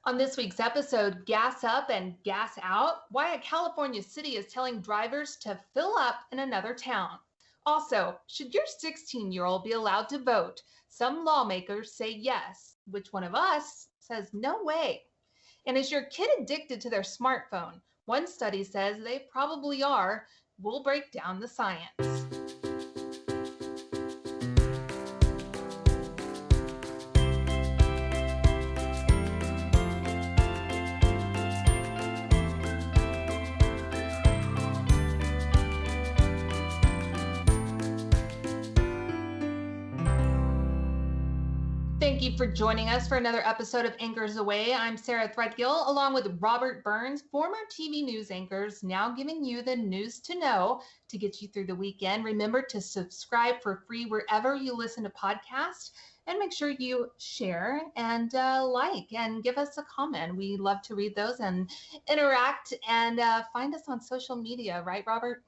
On this week's episode, gas up and gas out, why a California city is telling drivers to fill up in another town. Also, should your 16-year-old be allowed to vote? Some lawmakers say yes. Which one of us says no way? And is your kid addicted to their smartphone? One study says they probably are. We'll break down the science. Thank you for joining us for another episode of Anchors Away. I'm Sarah Threadgill, along with Robert Burns, former TV news anchors, now giving you the news to know to get you through the weekend. Remember to subscribe for free wherever you listen to podcasts, and make sure you share and like and give us a comment. We love to read those and interact, and find us on social media, right, Robert?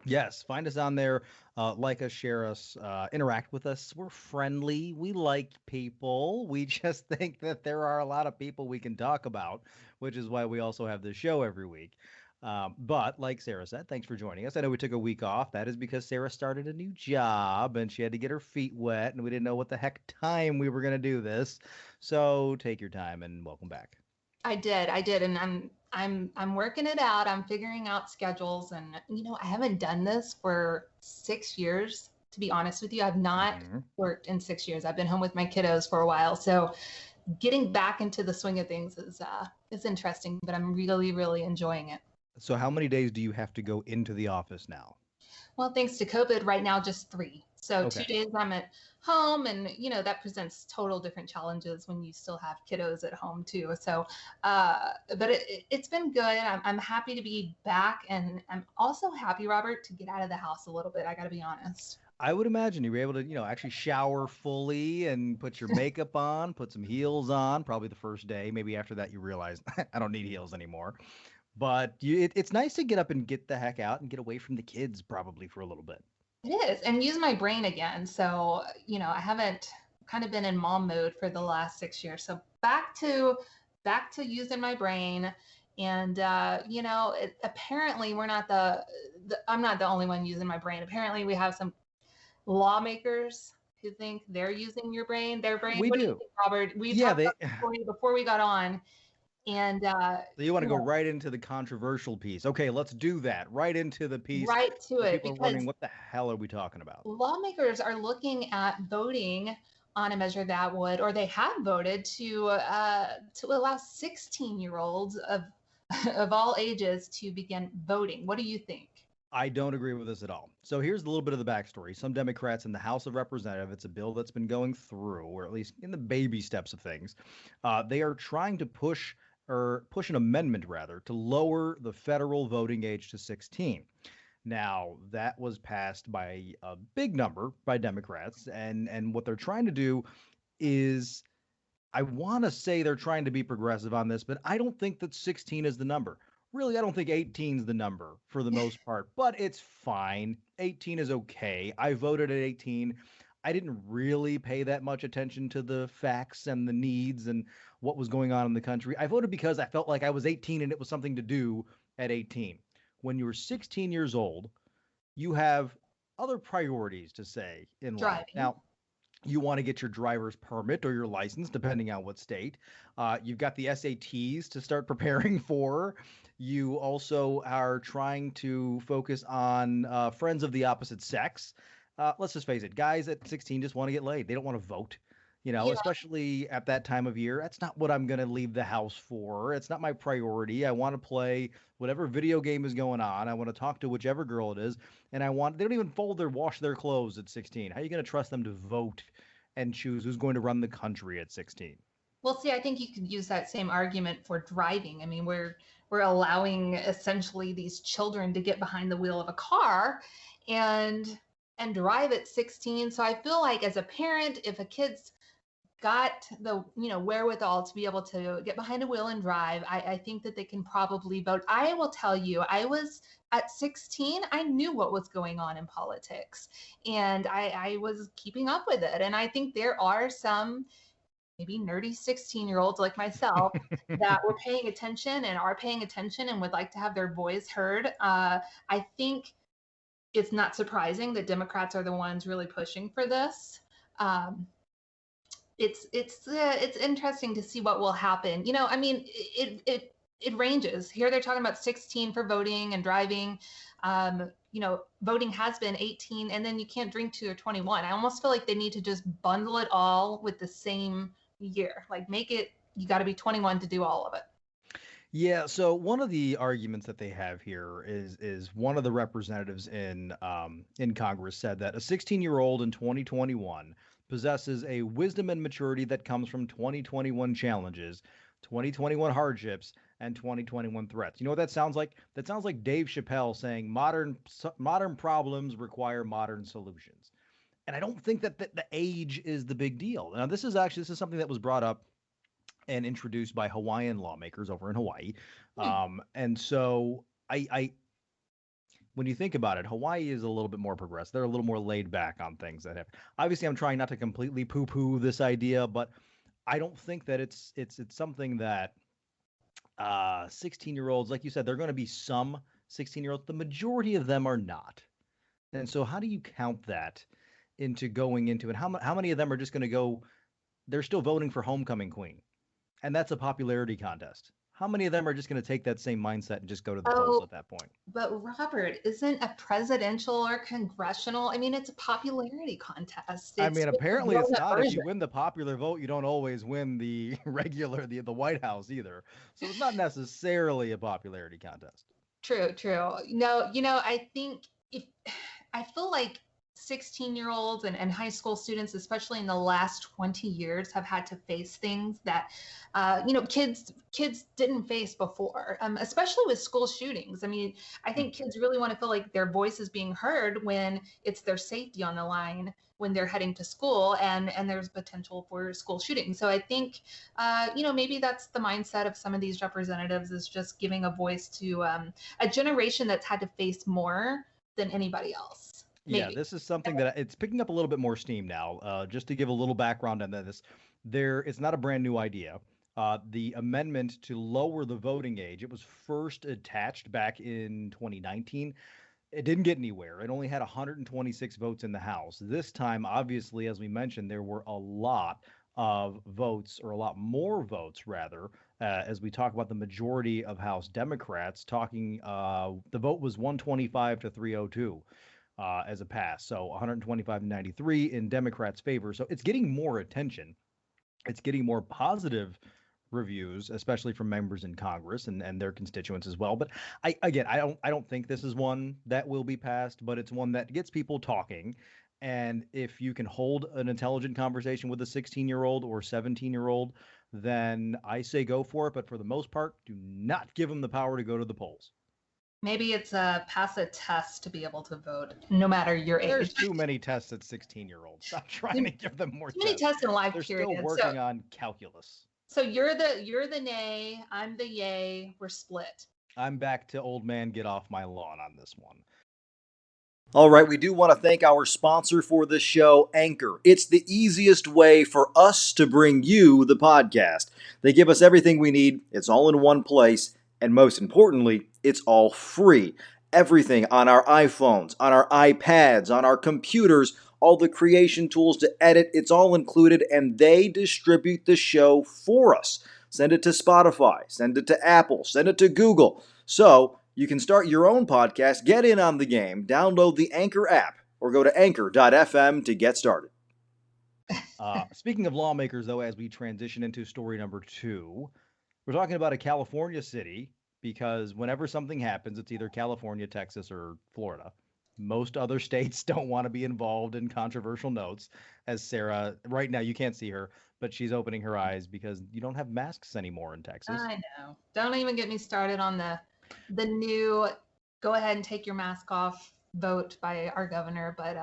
Yes, find us on there, like us, share us, interact with us. We're friendly. We like people. We just think that there are a lot of people we can talk about, which is why we also have this show every week. But like Sarah said, thanks for joining us. I know we took a week off. That is because Sarah started a new job and she had to get her feet wet, and we didn't know what the heck time we were going to do this. So take your time and welcome back. I did, and I'm working it out. I'm figuring out schedules, and I haven't done this for 6 years. To be honest with you, I've not Mhm. worked in 6 years. I've been home with my kiddos for a while, so getting back into the swing of things is interesting. But I'm really, really enjoying it. So how many days do you have to go into the office now? Well, thanks to COVID, right now just three. So Okay. 2 days I'm at home, and that presents total different challenges when you still have kiddos at home too. So, but it's been good. I'm happy to be back, and I'm also happy, Robert, to get out of the house a little bit. I got to be honest. I would imagine you were able to, actually shower fully and put your makeup on, put some heels on, probably the first day. Maybe after that you realize I don't need heels anymore. But it's nice to get up and get the heck out and get away from the kids probably for a little bit. It is, and use my brain again. So, I haven't kind of been in mom mode for the last 6 years. So back to using my brain. And apparently we're not I'm not the only one using my brain. Apparently we have some lawmakers who think they're using their brain. We What do you do. think, Robert? We Yeah, talked they about this before we got on, and so you want to go right into the controversial piece. Okay, let's do that. Right into the piece right to where it, people are wondering because what the hell are we talking about? lawmakers are looking at voting on a measure that would, or they have voted to allow 16-year-olds of all ages to begin voting. What do you think? I don't agree with this at all. So here's a little bit of the backstory. Some Democrats in the House of Representatives, it's a bill that's been going through, or at least in the baby steps of things. They are trying to push an amendment rather to lower the federal voting age to 16. Now, that was passed by a big number by Democrats, and what they're trying to do is, I want to say they're trying to be progressive on this, but I don't think that 16 is the number. Really, I don't think 18 is the number for the most part, but it's fine. 18 is okay. I voted at 18. I didn't really pay that much attention to the facts and the needs and what was going on in the country. I voted because I felt like I was 18 and it was something to do at 18. When you're 16 years old, you have other priorities to say in life. Driving. Now, you want to get your driver's permit or your license, depending on what state. You've got the SATs to start preparing for. You also are trying to focus on friends of the opposite sex. Let's just face it, guys at 16 just want to get laid. They don't want to vote, Yeah. especially at that time of year. That's not what I'm going to leave the house for. It's not my priority. I want to play whatever video game is going on. I want to talk to whichever girl it is. And they don't even wash their clothes at 16. How are you going to trust them to vote and choose who's going to run the country at 16? Well, see, I think you could use that same argument for driving. I mean, we're allowing essentially these children to get behind the wheel of a car and drive at 16. So I feel like as a parent, if a kid's got the wherewithal to be able to get behind a wheel and drive, I think that they can probably vote. I will tell you, I was at 16, I knew what was going on in politics, and I was keeping up with it. And I think there are some maybe nerdy 16-year-olds like myself that were paying attention and are paying attention and would like to have their voice heard. I think it's not surprising that Democrats are the ones really pushing for this. Um, it's interesting to see what will happen. I mean, it ranges. Here they're talking about 16 for voting and driving. Voting has been 18, and then you can't drink till you're 21. I almost feel like they need to just bundle it all with the same year. Like make it you got to be 21 to do all of it. Yeah, so one of the arguments that they have here is one of the representatives in Congress said that a 16-year-old in 2021 possesses a wisdom and maturity that comes from 2021 challenges, 2021 hardships, and 2021 threats. You know what that sounds like? That sounds like Dave Chappelle saying modern problems require modern solutions. And I don't think that the age is the big deal. Now, this is something that was brought up and introduced by Hawaiian lawmakers over in Hawaii. Hmm. And so when you think about it, Hawaii is a little bit more progressive. They're a little more laid back on things that have. Obviously, I'm trying not to completely poo-poo this idea, but I don't think that it's something that 16-year-olds, like you said, they're going to be some 16-year-olds. The majority of them are not. And so, how do you count that into going into it? How many of them are just going to go? They're still voting for homecoming queen, and that's a popularity contest. How many of them are just going to take that same mindset and just go to the polls Oh, at that point? but Robert, isn't a presidential or congressional? I mean, it's a popularity contest. I It's mean, just a apparently it's grown-up not. If you version. win the popular vote, you don't always win the the White House either. So it's not necessarily a popularity contest. True, true. No, I think if I feel like 16-year-olds and high school students, especially in the last 20 years, have had to face things that kids didn't face before, especially with school shootings. I mean, I think Mhm. kids really want to feel like their voice is being heard when it's their safety on the line when they're heading to school and there's potential for school shooting. So I think maybe that's the mindset of some of these representatives is just giving a voice to a generation that's had to face more than anybody else. Yeah, Maybe. this is something that it's picking up a little bit more steam now. Just to give a little background on this, it's not a brand new idea. The amendment to lower the voting age, it was first attached back in 2019. It didn't get anywhere. It only had 126 votes in the House. This time, obviously, as we mentioned, there were a lot of votes, or a lot more votes, rather, as we talk about the majority of House Democrats. The vote was 125 to 302 as a pass. So 125 to 93 in Democrats' favor. So it's getting more attention. It's getting more positive reviews, especially from members in Congress and their constituents as well. But I don't think this is one that will be passed, but it's one that gets people talking. And if you can hold an intelligent conversation with a 16-year-old or 17-year-old, then I say go for it. But for the most part, do not give them the power to go to the polls. Maybe it's a pass a test to be able to vote, no matter your There's age. too many tests at 16-year-olds. Stop trying Too to give them more many tests. tests in life They're still period. So working on calculus. so you're the nay, I'm the yay, we're split. I'm back to old man get off my lawn on this one. All right, we do want to thank our sponsor for this show, Anchor. It's the easiest way for us to bring you the podcast. They give us everything we need, it's all in one place, and most importantly, it's all free. Everything on our iPhones, on our iPads, on our computers, all the creation tools to edit, it's all included, and they distribute the show for us. Send it to Spotify, send it to Apple, send it to Google. So you can start your own podcast, get in on the game, download the Anchor app, or go to anchor.fm to get started. Speaking of lawmakers, though, as we transition into story number 2, we're talking about a California city because whenever something happens, it's either California, Texas, or Florida. Most other states don't want to be involved in controversial notes. As Sarah, right now, you can't see her, but she's opening her eyes because you don't have masks anymore in Texas. I know. Don't even get me started on the new go ahead and take your mask off vote by our governor. But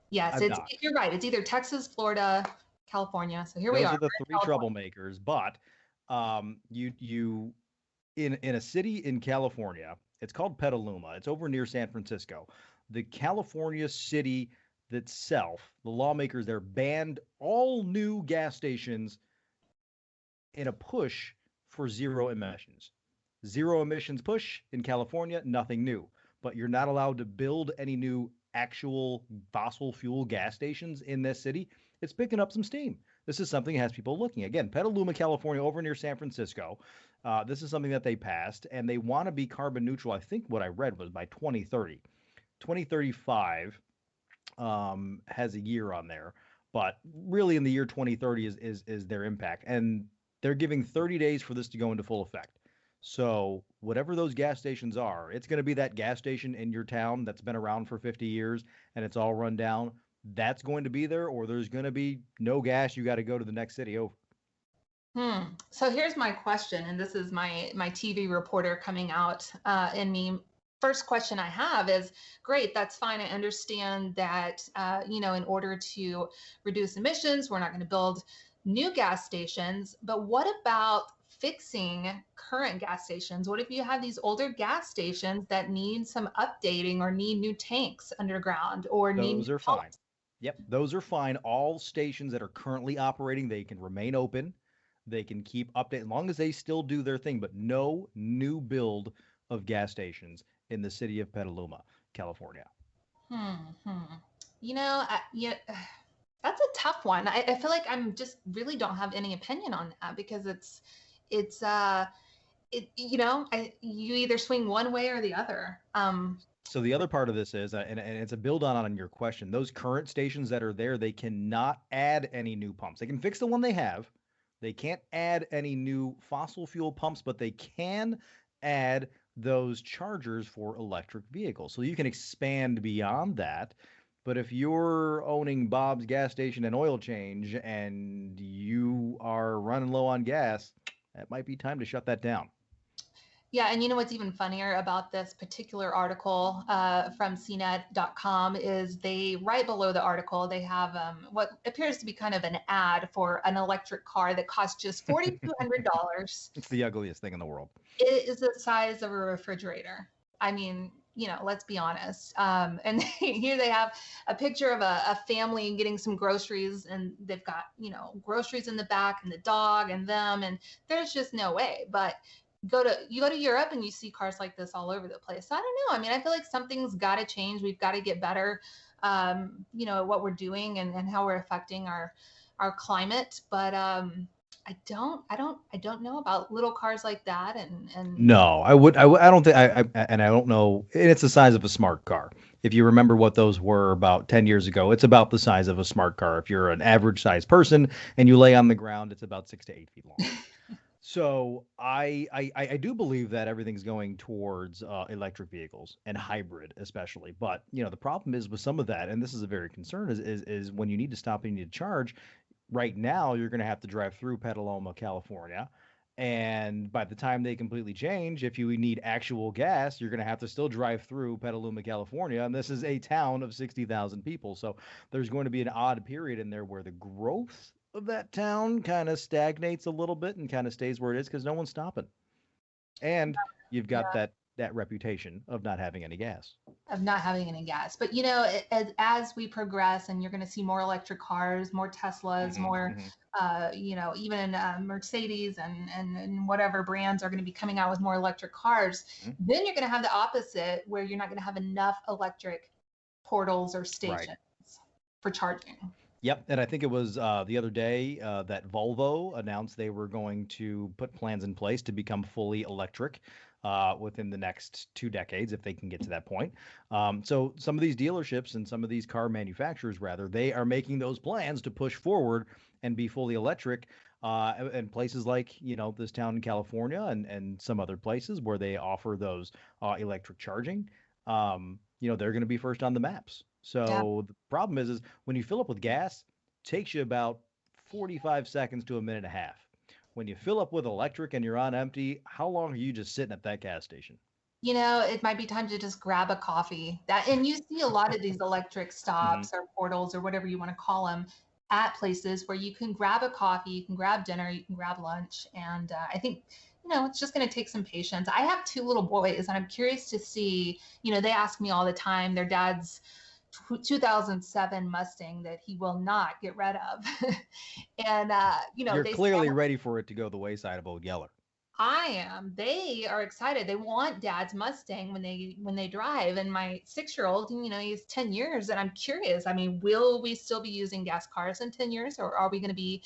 yes, I'm it's not. you're right. It's either Texas, Florida, California. So here we Those are. are the We're three in California. troublemakers. But you in a city in California, it's called Petaluma. It's over near San Francisco. The California city itself, the lawmakers there banned all new gas stations in a push for zero emissions. Zero emissions push in California, nothing new. But you're not allowed to build any new actual fossil fuel gas stations in this city. It's picking up some steam. This is something that has people looking. Again, Petaluma, California, over near San Francisco. This is something that they passed, and they want to be carbon neutral. I think what I read was by 2030. 2035 has a year on there, but really in the year 2030 is their impact, and they're giving 30 days for this to go into full effect. So whatever those gas stations are, it's going to be that gas station in your town that's been around for 50 years and it's all run down. That's going to be there, or there's going to be no gas. You got to go to the next city over. So here's my question, and this is my TV reporter coming out in me. First question I have is, great, that's fine. I understand that, in order to reduce emissions, we're not going to build new gas stations, but what about fixing current gas stations? What if you have these older gas stations that need some updating or need new tanks underground or need Those new are fine. pumps? Yep, those are fine. All stations that are currently operating, they can remain open. They can keep updating as long as they still do their thing, but no new build of gas stations in the city of Petaluma, California. Hmm. hmm. Yeah, that's a tough one. I feel like I'm just really don't have any opinion on that because it's you either swing one way or the other. So the other part of this is, and it's a build on your question. Those current stations that are there, they cannot add any new pumps. They can fix the one they have. They can't add any new fossil fuel pumps, but they can add those chargers for electric vehicles. So you can expand beyond that. But if you're owning Bob's gas station and oil change and you are running low on gas, that might be time to shut that down. Yeah, and you know what's even funnier about this particular article from CNET.com is they, right below the article, they have what appears to be kind of an ad for an electric car that costs just $4,200. It's the ugliest thing in the world. It is the size of a refrigerator. I mean, let's be honest. And here they have a picture of a family getting some groceries, and they've got, groceries in the back and the dog and them, and there's just no way. But you go to Europe and you see cars like this all over the place. So I don't know. I mean, I feel like something's got to change. We've got to get better, at what we're doing and how we're affecting our climate. But I don't know about little cars like that. And No, I don't think and I don't know. And it's the size of a smart car. If you remember what those were about 10 years ago, it's about the size of a smart car. If you're an average sized person and you lay on the ground, it's about 6 to 8 feet long. So I do believe that everything's going towards electric vehicles and hybrid especially. But the problem is with some of that, and this is a very concern, is when you need to stop and you need to charge. Right now, you're going to have to drive through Petaluma, California. And by the time they completely change, if you need actual gas, you're going to have to still drive through Petaluma, California. And this is a town of 60,000 people. So there's going to be an odd period in there where the growth of that town kind of stagnates a little bit and kind of stays where it is because no one's stopping. And you've got that reputation of not having any gas. But as we progress, and you're going to see more electric cars, more Teslas, more, even Mercedes and whatever brands are going to be coming out with more electric cars. Then you're going to have the opposite, where you're not going to have enough electric portals or stations for charging. Yep, and I think it was the other day that Volvo announced they were going to put plans in place to become fully electric within the next 2 decades, if they can get to that point. So some of these dealerships and some of these car manufacturers, rather, they are making those plans to push forward and be fully electric. And places like, this town in California and some other places where they offer those electric charging, they're going to be first on the maps. So the problem is when you fill up with gas, it takes you about 45 seconds to a minute and a half. When you fill up with electric and you're on empty, how long are you just sitting at that gas station? It might be time to just grab a coffee. And you see a lot of these electric stops or portals or whatever you want to call them at places where you can grab a coffee, you can grab dinner, you can grab lunch. And I think, it's just going to take some patience. I have 2 little boys, and I'm curious to see, they ask me all the time, their dad's 2007 Mustang that he will not get rid of. And You're they clearly sell. ready for it to go the wayside of Old Yeller. I am. They are excited. They want Dad's Mustang when they drive. And my 6-year-old, he's 10 years, and I'm curious. I mean, will we still be using gas cars in 10 years, or are we going to be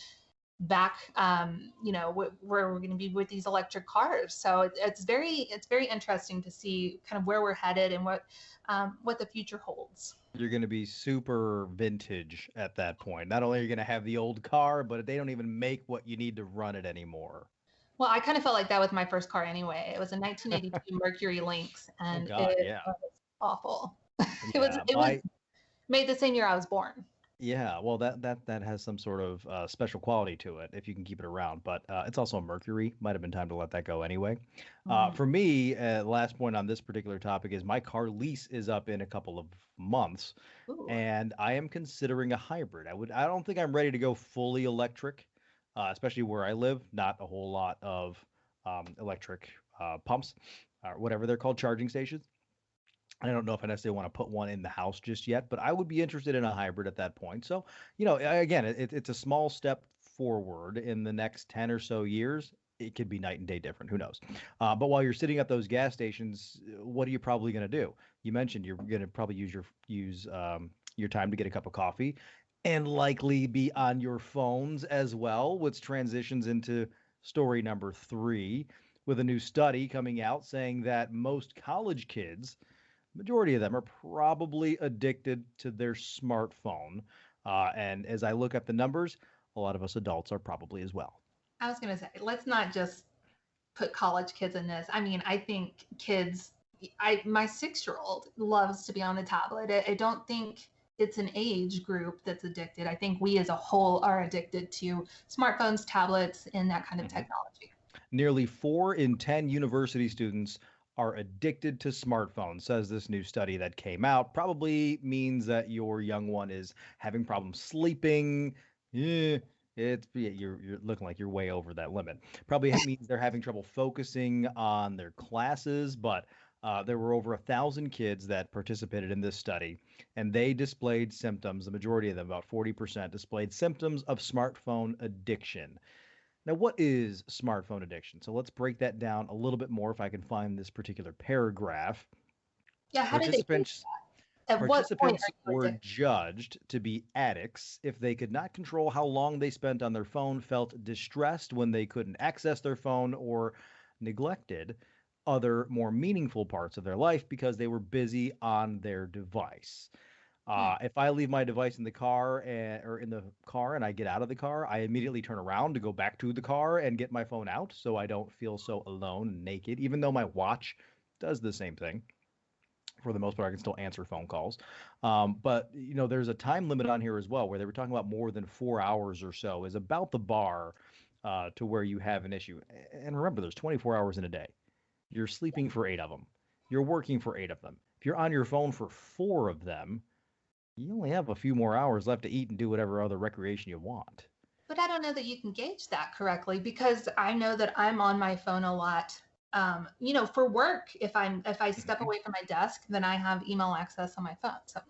back, where we're going to be with these electric cars? So it's very interesting to see kind of where we're headed and what the future holds. You're going to be super vintage at that point. Not only are you going to have the old car, but they don't even make what you need to run it anymore. Well, I kind of felt like that with my first car anyway. It was a 1982 Mercury Lynx, Oh and God, it yeah, was awful. It was yeah. it was made the same year I was born. Yeah, well, that has some sort of special quality to it if you can keep it around. But it's also a Mercury. Might have been time to let that go anyway. Mhm. For me, last point on this particular topic is my car lease is up in a couple of months, Ooh. and I am considering a hybrid. I don't think I'm ready to go fully electric, especially where I live. Not a whole lot of electric pumps or whatever they're called, charging stations. I don't know if I necessarily want to put one in the house just yet, but I would be interested in a hybrid at that point. So, again, it's a small step forward in the next 10 or so years. It could be night and day different. Who knows? But while you're sitting at those gas stations, what are you probably going to do? You mentioned you're going to probably use your time to get a cup of coffee and likely be on your phones as well, which transitions into story number 3 with a new study coming out saying that most college kids, majority of them, are probably addicted to their smartphone. And as I look at the numbers, a lot of us adults are probably as well. I was gonna say, let's not just put college kids in this. I mean, I think kids. My 6-year-old loves to be on the tablet. I don't think it's an age group that's addicted. I think we as a whole are addicted to smartphones, tablets, and that kind of Mhm. technology. Nearly 4 in 10 university students are addicted to smartphones, says this new study that came out. Probably means that your young one is having problems sleeping. Yeah, you're looking like you're way over that limit. Probably means they're having trouble focusing on their classes, but there were over 1,000 kids that participated in this study, and they displayed symptoms. The majority of them, about 40%, displayed symptoms of smartphone addiction. Now, what is smartphone addiction? So let's break that down a little bit more if I can find this particular paragraph. Yeah, how did they do? Participants At what point participants are you were addicted? judged to be addicts if they could not control how long they spent on their phone, felt distressed when they couldn't access their phone, or neglected other more meaningful parts of their life because they were busy on their device. Hmm. If I leave my device in the car or in the car and I get out of the car, I immediately turn around to go back to the car and get my phone out so I don't feel so alone and naked, even though my watch does the same thing. For the most part, I can still answer phone calls. But there's a time limit on here as well, where they were talking about more than 4 hours or so is about the bar to where you have an issue. And remember, there's 24 hours in a day. You're sleeping for 8 of them. You're working for 8 of them. If you're on your phone for 4 of them, you only have a few more hours left to eat and do whatever other recreation you want. But I don't know that you can gauge that correctly because I know that I'm on my phone a lot. For work, if I step Mhm. away from my desk, then I have email access on my phone. So,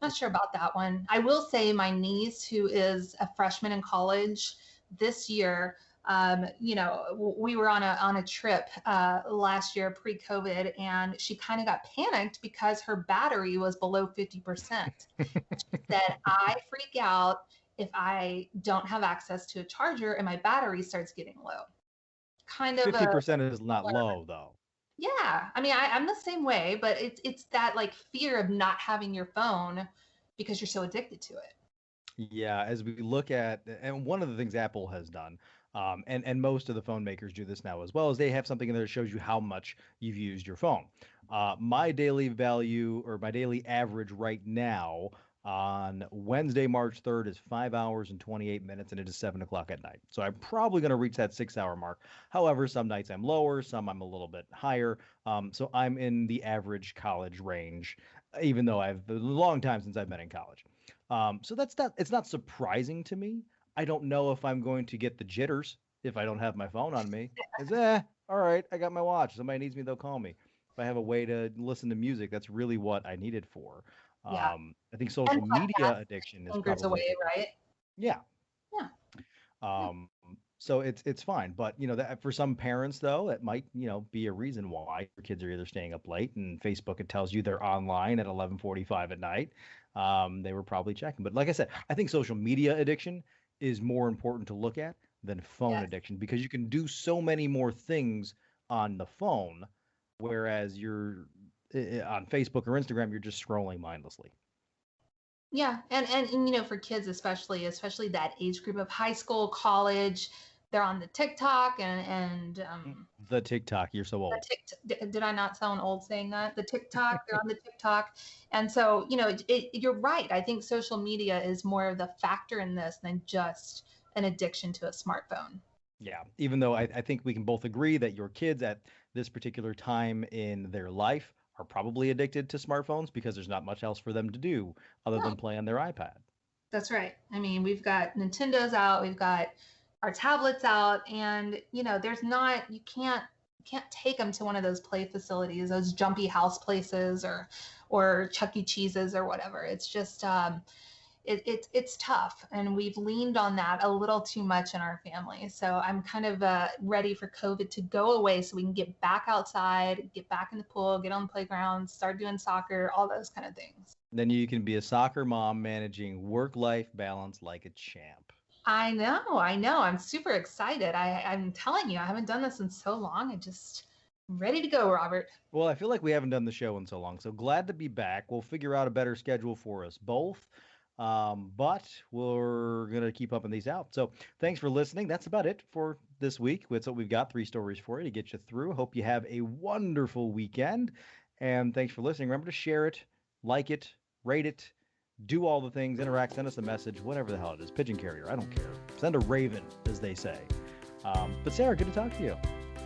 not sure about that one. I will say my niece, who is a freshman in college this year, we were on a trip last year pre-COVID, and she kind of got panicked because her battery was below 50%. She said, I freak out if I don't have access to a charger and my battery starts getting low. Kind of a 50% is not similar. low, though. Yeah. I mean, I'm the same way, but it's that like fear of not having your phone because you're so addicted to it. Yeah, as we look at, and one of the things Apple has done, and most of the phone makers do this now as well, is they have something in there that shows you how much you've used your phone. My daily value or my daily average right now on Wednesday, March 3rd is 5 hours and 28 minutes, and it is 7 o'clock at night. So I'm probably going to reach that 6 hour mark. However, some nights I'm lower, some I'm a little bit higher. So I'm in the average college range, even though I've a long time since I've been in college. So it's not surprising to me. I don't know if I'm going to get the jitters if I don't have my phone on me. It's all right, I got my watch. Somebody needs me, they'll call me. If I have a way to listen to music, that's really what I need it for. Yeah. I think And social media podcasts addiction is anchors probably away, right? yeah. Yeah. Yeah. Um, so it's fine, but that for some parents though, it might be a reason why your kids are either staying up late and Facebook it tells you they're online at 11:45 at night. They were probably checking, but like I said, I think social media addiction is more important to look at than phone Yes. addiction because you can do so many more things on the phone, whereas you're on Facebook or Instagram, you're just scrolling mindlessly. Yeah, and for kids especially that age group of high school, college, they're on the TikTok and The TikTok, you're so the old. did I not sound old saying that? The TikTok, they're on the TikTok. And so, you're right. I think social media is more of the factor in this than just an addiction to a smartphone. Yeah, even though I think we can both agree that your kids at this particular time in their life are probably addicted to smartphones because there's not much else for them to do other No, than play on their iPad. that's right. I mean, we've got Nintendo's out, we've got our tablets out, and there's not you can't take them to one of those play facilities, those jumpy house places or Chuck E. Cheese's or whatever. It's just it's tough, and we've leaned on that a little too much in our family. So I'm kind of ready for COVID to go away so we can get back outside, get back in the pool, get on the playground, start doing soccer, all those kind of things. Then you can be a soccer mom managing work-life balance like a champ. I know. I'm super excited. I'm telling you, I haven't done this in so long. I'm ready to go, Robert. Well, I feel like we haven't done the show in so long, so glad to be back. We'll figure out a better schedule for us both. But we're going to keep upping these out. So thanks for listening. That's about it for this week. That's what we've got. 3 stories for you to get you through. Hope you have a wonderful weekend. And thanks for listening. Remember to share it, like it, rate it, do all the things, interact, send us a message, whatever the hell it is. Pigeon carrier, I don't care. Send a raven, as they say. But Sarah, good to talk to you.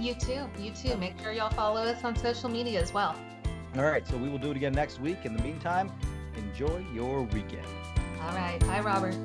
You too. You too. Make sure y'all follow us on social media as well. All right, so we will do it again next week. In the meantime, enjoy your weekend. All right. Bye, Robert.